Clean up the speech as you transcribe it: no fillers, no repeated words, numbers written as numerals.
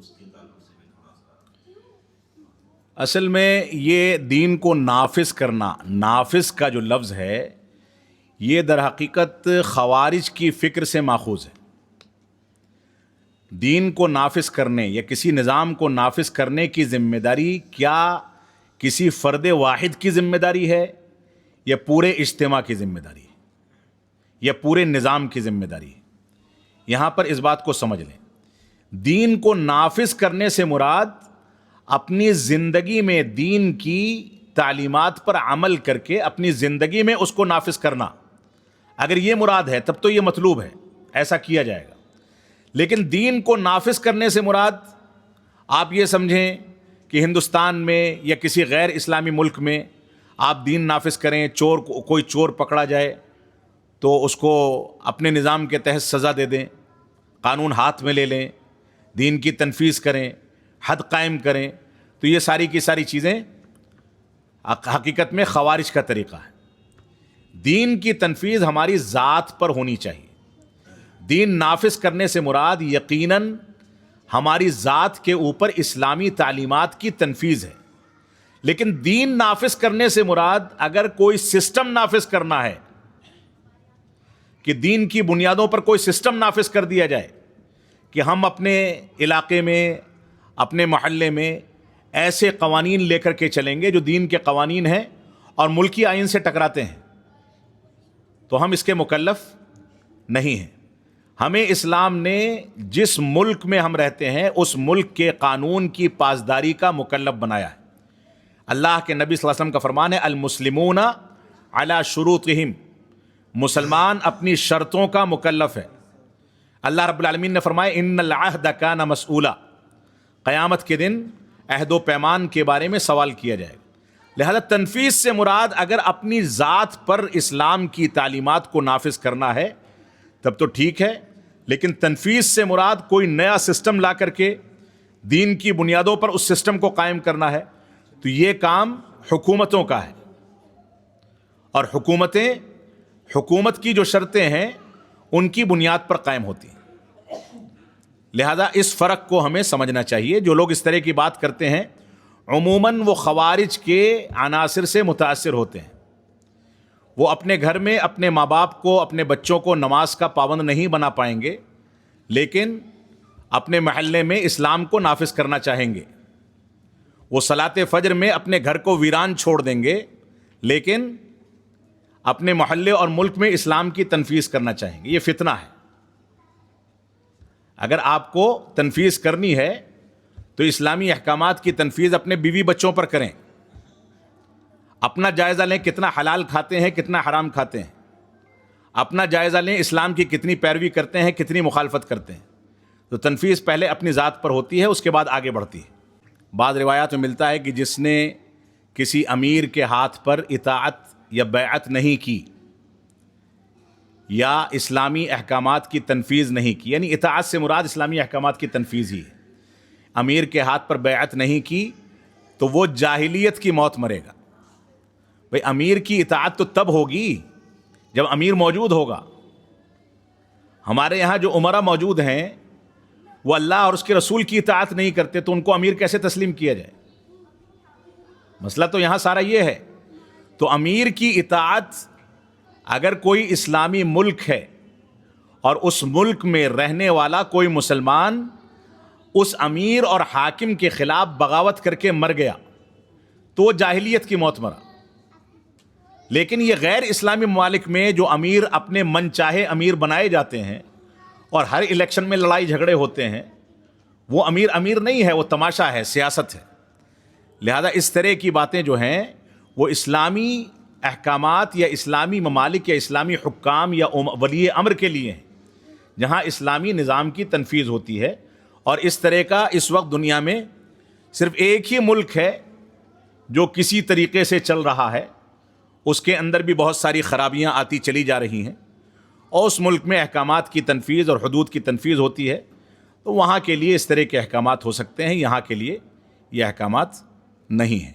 اس کے تعلق سے بھی تھوڑا سا. اصل میں یہ دین کو نافذ کرنا، نافذ کا جو لفظ ہے یہ در حقیقت خوارج کی فکر سے ماخوذ ہے. دین کو نافذ کرنے یا کسی نظام کو نافذ کرنے کی ذمہ داری کیا کسی فرد واحد کی ذمہ داری ہے یا پورے اجتماع کی ذمہ داری ہے یا پورے نظام کی ذمہ داری ہے؟ یہاں پر اس بات کو سمجھ لیں، دین کو نافذ کرنے سے مراد اپنی زندگی میں دین کی تعلیمات پر عمل کر کے اپنی زندگی میں اس کو نافذ کرنا. اگر یہ مراد ہے تب تو یہ مطلوب ہے، ایسا کیا جائے گا. لیکن دین کو نافذ کرنے سے مراد آپ یہ سمجھیں کہ ہندوستان میں یا کسی غیر اسلامی ملک میں آپ دین نافذ کریں، کوئی چور پکڑا جائے تو اس کو اپنے نظام کے تحت سزا دے دیں، قانون ہاتھ میں لے لیں، دین کی تنفیذ کریں، حد قائم کریں. تو یہ ساری کی ساری چیزیں حقیقت میں خوارج کا طریقہ ہے. دین کی تنفیذ ہماری ذات پر ہونی چاہیے. دین نافذ کرنے سے مراد یقیناً ہماری ذات کے اوپر اسلامی تعلیمات کی تنفیذ ہے. لیکن دین نافذ کرنے سے مراد اگر کوئی سسٹم نافذ کرنا ہے کہ دین کی بنیادوں پر کوئی سسٹم نافذ کر دیا جائے کہ ہم اپنے علاقے میں، اپنے محلے میں ایسے قوانین لے کر کے چلیں گے جو دین کے قوانین ہیں اور ملکی آئین سے ٹکراتے ہیں، تو ہم اس کے مکلف نہیں ہیں. ہمیں اسلام نے جس ملک میں ہم رہتے ہیں اس ملک کے قانون کی پاسداری کا مکلف بنایا ہے. اللہ کے نبی صلی اللہ علیہ وسلم کا فرمان ہے المسلمون علی شروطہم، مسلمان اپنی شرطوں کا مکلف ہے. اللہ رب العالمین نے فرمایا ان العہد کان مسئولا، قیامت کے دن عہد و پیمان کے بارے میں سوال کیا جائے گا. لہذا تنفیذ سے مراد اگر اپنی ذات پر اسلام کی تعلیمات کو نافذ کرنا ہے تب تو ٹھیک ہے، لیکن تنفیذ سے مراد کوئی نیا سسٹم لا کر کے دین کی بنیادوں پر اس سسٹم کو قائم کرنا ہے تو یہ کام حکومتوں کا ہے. اور حکومت کی جو شرطیں ہیں ان کی بنیاد پر قائم ہوتی ہیں. لہذا اس فرق کو ہمیں سمجھنا چاہیے. جو لوگ اس طرح کی بات کرتے ہیں عموماً وہ خوارج کے عناصر سے متاثر ہوتے ہیں. وہ اپنے گھر میں اپنے ماں باپ کو، اپنے بچوں کو نماز کا پابند نہیں بنا پائیں گے، لیکن اپنے محلے میں اسلام کو نافذ کرنا چاہیں گے. وہ صلاۃ فجر میں اپنے گھر کو ویران چھوڑ دیں گے، لیکن اپنے محلے اور ملک میں اسلام کی تنفیذ کرنا چاہیں گے. یہ فتنہ ہے. اگر آپ کو تنفیذ کرنی ہے تو اسلامی احکامات کی تنفیذ اپنے بیوی بچوں پر کریں. اپنا جائزہ لیں کتنا حلال کھاتے ہیں، کتنا حرام کھاتے ہیں. اپنا جائزہ لیں اسلام کی کتنی پیروی کرتے ہیں، کتنی مخالفت کرتے ہیں. تو تنفیذ پہلے اپنی ذات پر ہوتی ہے، اس کے بعد آگے بڑھتی ہے. بعض روایات میں ملتا ہے کہ جس نے کسی امیر کے ہاتھ پر اطاعت یا بیعت نہیں کی یا اسلامی احکامات کی تنفیذ نہیں کی، یعنی اطاعت سے مراد اسلامی احکامات کی تنفیذ ہی ہے، امیر کے ہاتھ پر بیعت نہیں کی تو وہ جاہلیت کی موت مرے گا. بھئی امیر کی اطاعت تو تب ہوگی جب امیر موجود ہوگا. ہمارے یہاں جو امراء موجود ہیں وہ اللہ اور اس کے رسول کی اطاعت نہیں کرتے تو ان کو امیر کیسے تسلیم کیا جائے؟ مسئلہ تو یہاں سارا یہ ہے. تو امیر کی اطاعت، اگر کوئی اسلامی ملک ہے اور اس ملک میں رہنے والا کوئی مسلمان اس امیر اور حاکم کے خلاف بغاوت کر کے مر گیا تو وہ جاہلیت کی موت مرا. لیکن یہ غیر اسلامی ممالک میں جو امیر اپنے من چاہے امیر بنائے جاتے ہیں اور ہر الیکشن میں لڑائی جھگڑے ہوتے ہیں، وہ امیر نہیں ہے، وہ تماشا ہے، سیاست ہے. لہذا اس طرح کی باتیں جو ہیں وہ اسلامی احکامات یا اسلامی ممالک یا اسلامی حکام یا ولی امر کے لیے ہیں جہاں اسلامی نظام کی تنفیذ ہوتی ہے. اور اس طرح کا اس وقت دنیا میں صرف ایک ہی ملک ہے جو کسی طریقے سے چل رہا ہے. اس کے اندر بھی بہت ساری خرابیاں آتی چلی جا رہی ہیں اور اس ملک میں احکامات کی تنفیذ اور حدود کی تنفیذ ہوتی ہے. تو وہاں کے لیے اس طرح کے احکامات ہو سکتے ہیں، یہاں کے لیے یہ احکامات نہیں ہیں.